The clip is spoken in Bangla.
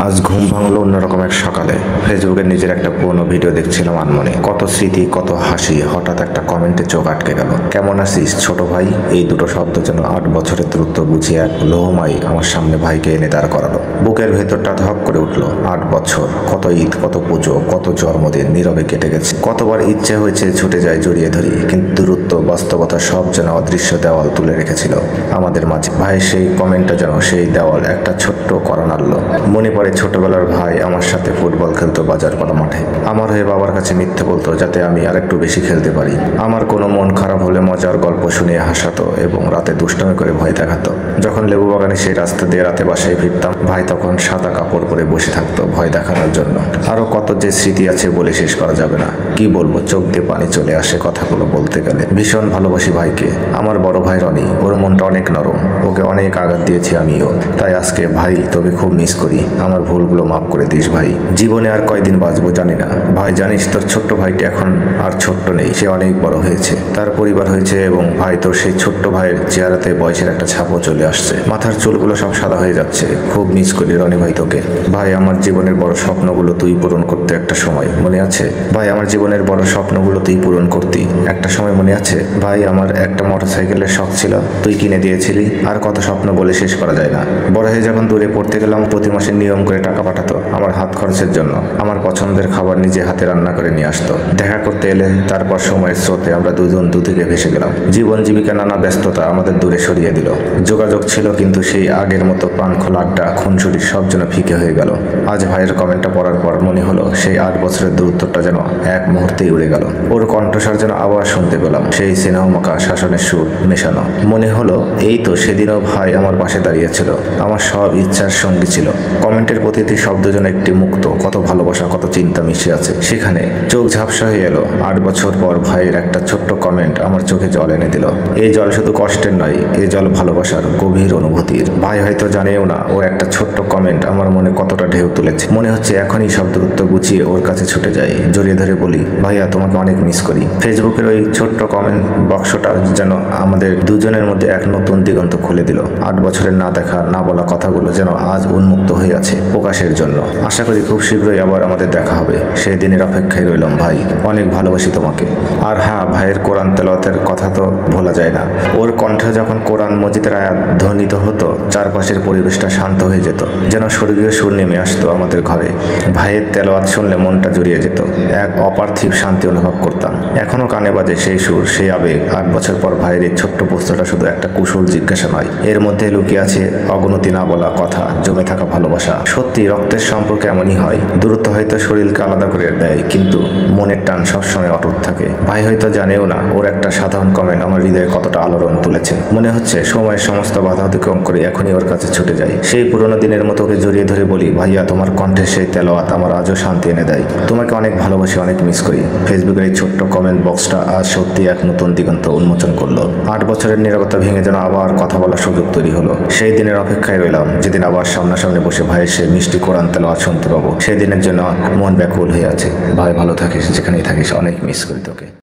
আজ ঘুম ভাঙলো অন্যরকম এক সকালে। ফেসবুকে নিজের একটা পুরনো ভিডিও দেখছিলাম আনমনে। কত স্মৃতি, কত হাসি। হঠাৎ একটা কমেন্টে চোখ আটকে গেল। কেমন আছিস ছোট ভাই? এই দুটো শব্দ যেন 8 বছরের দূরত্ব বুঝিয়ে এক লোহমাই আমার সামনে ভাইকে এনে দাঁড় করালো। বুকের ভেতরটা ধক করে উঠলো। 8 বছর, কত ঈদ, কত পুজো, কত জন্মদিন নীরবে কেটে গেছে। কতবার ইচ্ছে হয়েছে ছুটে যায় জড়িয়ে ধরি, কিন্তু দূরত্ব, বাস্তবতা সব যেন অদৃশ্য দেওয়াল তুলে রেখেছিল আমাদের মাঝে। ভাইয়ের সেই কমেন্টটা যেন সেই দেওয়াল একটা ছোট্ট করা নাড়ল। মনে পড়ে ছোটবেলার ভাই আমার সাথে ফুটবল খেলতো বাজার পাড়া মাঠে। আমার হয়ে বাবার কাছে মিথ্যে বলতো যাতে আমি আরেকটু বেশি খেলতে পারি। আমার কোনো মন খারাপ হলে মজার গল্প শুনিয়ে হাসাতো এবং রাতে দুষ্টামি করে ভয় দেখাতো। যখন লেবু বাগানে সেই রাস্তা দিয়ে রাতে বাসায় ফিরতাম, ভাই তখন সাদা কাপড় পরে বসে থাকতো ভয় দেখানোর জন্য। আরো কত যে স্মৃতি আছে বলে শেষ করা যাবে না। কি বলবো, চোখ দিয়ে পানি চলে আসে কথাগুলো বলতে গেলে। ভীষণ ভালোবাসি ভাইকে। আমার বড় ভাই রনি, ওর মনটা অনেক নরম। ওকে অনেক আঘাত দিয়েছি আমিও। তাই আজকে ভাই তোকে খুব মিস করি। আমার ভুলগুলো মাফ করে দিস ভাই। জীবনে আর কয়দিন বাঁচবো জানি না ভাই। জানিস তোর ছোট্ট ভাইটি এখন আর ছোট্ট নেই, সে অনেক বড় হয়েছে, তার পরিবার হয়েছে। এবং ভাই তোর সেই ছোট্ট ভাইয়ের চেহারাতে বয়সের একটা ছাপও চলে আসছে। মাথার চুলগুলো সব সাদা হয়ে যাচ্ছে। খুব মিস করি রনি ভাই তোকে। ভাই আমার জীবনের বড় স্বপ্নগুলো তুই পূরণ করতে একটা সময়, মনে আছে ভাই? আমার জীবনের বড় স্বপ্নগুলো তুই পূরণ করতি একটা সময়, মনে আছে ভাই? আমার একটা মোটরসাইকেলের শখ ছিল, তুই কিনে দিয়েছিলি। আর কত স্বপ্ন বলে শেষ করা যায় না। বড় হয়ে যখন দূরে পড়তে গেলাম, প্রতি মাসে নিয়ম করে টাকা পাঠাতো আমার হাত খরচের জন্য। আমার পছন্দের খাবার নিজে হাতে রান্না করে নিয়ে আসতো। দেখা করতে এলে তারপর সময়ের স্রোতে আমরা দুজন দুদিকে ভেসে গেলাম। জীবন জীবিকা নানা ব্যস্ততা আমাদের দূরে সরিয়ে দিল। যোগাযোগ ছিল, কিন্তু সেই আগের মতো প্রাণ খোলা আড্ডা, খুনসুটি সব যেন ফিকে হয়ে গেল। আজ ভাইয়ের কমেন্টটা পড়ার পর মনে হলো সেই 8 বছরের দূরত্বটা যেন এক মুহূর্তেই উড়ে গেল। ওর কণ্ঠস্বর যেন আবার শুনতে পেলাম, সেই স্নেহমাখা শাসনের সুর মেশানো। মনে হলো এই তো সেদিনও ভাই আমার পাশে দাঁড়িয়েছিল, আমার সব ইচ্ছার সঙ্গী ছিল। কমেন্টের প্রতিটি শব্দ যেন একটি মুক্ত, কত ভালোবাসা, কত চিন্তা মিশে আছে সেখানে। চোখ ঝাপসা হয়ে এলো। 8 বছর পর ভাইয়ের একটা ছোট্ট কমেন্ট আমার চোখে জল এনে দিল। এই জল শুধু কষ্টের নয়, এই জল ভালোবাসার, গভীর অনুভূতির। ভাই হয়তো জানেও না ওর একটা ছোট্ট কমেন্ট আমার মনে কতটা ঢেউ তুলেছে। মনে হচ্ছে এখনই সব দূরত্ব গুছিয়ে ওর কাছে ছুটে যাই, জড়িয়ে ধরে বলি, ভাইয়া তোমাকে অনেক মিস করি। ফেসবুকের ওই ছোট্ট কমেন্ট বক্সটা যেন আমাদের দুজনের মধ্যে এক নতুন দিগন্ত খুলে দিল। 8 বছরের না দেখা, না বলা কথাগুলো যেন আজ উন্মুক্ত হয়ে আছে প্রকাশের জন্য। আশা করি খুব শীঘ্রই আবার আমাদের দেখা হবে। সেই দিনের অপেক্ষায় রইলাম ভাই। অনেক ভালোবাসি তোমাকে। আর হ্যাঁ, ভাইয়ের কোরআন তেলাওয়াতের কথা তো ভোলা যায় না। ওর কণ্ঠে যখন কোরআন মজিদের আয়াত ধ্বনিত হতো, চারপাশের পরিবেশটা শান্ত হয়ে যেত, যেন স্বর্গীয় সুর নেমে আসতো আমাদের ঘরে। ভাইয়ের তেলাওয়াত শুনলে মনটা জুড়িয়ে যেত। এক অপার্থিব শান্তি অনুভব করতাম। এখনো কানে বাজে সেই সুর, সেই আবেগ। 8 বছর পর ভাইয়ের এই ছোট্ট পুস্তকটা শুধু একটা কুশল জিজ্ঞাসা নয়, এর মধ্যে লুকিয়ে আছে অগণতি না বলা কথা, জমে থাকা ভালোবাসা। সত্যি রক্তের সম্পর্ক এমনই হয়। দূরত্ব হয়তো শরীরকে আলাদা করে দেয়, কিন্তু মনের টান সবসময় অটুট থাকে। ভাই হয়তো জানেও না ওর একটা সাধারণ কমেন্ট আমার হৃদয়ে কতটা আলোড়ন তুলেছে। মনে হচ্ছে সময়ের সমস্ত বাধা অতিক্রম করে এখনই ওর কাছে ছুটে যাই। সেই পুরোনো দিনের মতো ওকে জড়িয়ে ধরে বলি, ভাইয়া তোমার কণ্ঠের সেই তেলাওয়াত আমার আজও শান্তি এনে দেয়। তোমাকে অনেক ভালোবাসি, অনেক মিস করি। ফেসবুকের এই ছোট্ট কমেন্ট বক্সটা আজ সত্যি এক নতুন দিগন্ত উন্মোচন করলো। 8 বছরের নীরবতা ভেঙে যেন আবার কথা বলার সুযোগ তৈরি হলো। সেই দিনের অপেক্ষায় রইলাম, যেদিন আবার সামনাসামনি বসে ভাইয়ের সেই মিষ্টি কোরআন তেলাওয়াত শুনতে পাবো। সেই দিনের জন্য মন ব্যাকুল হয়ে আছে। ভাই ভালো থাকিস, যেখানেই থাকিস, অনেক মিস করি তোকে।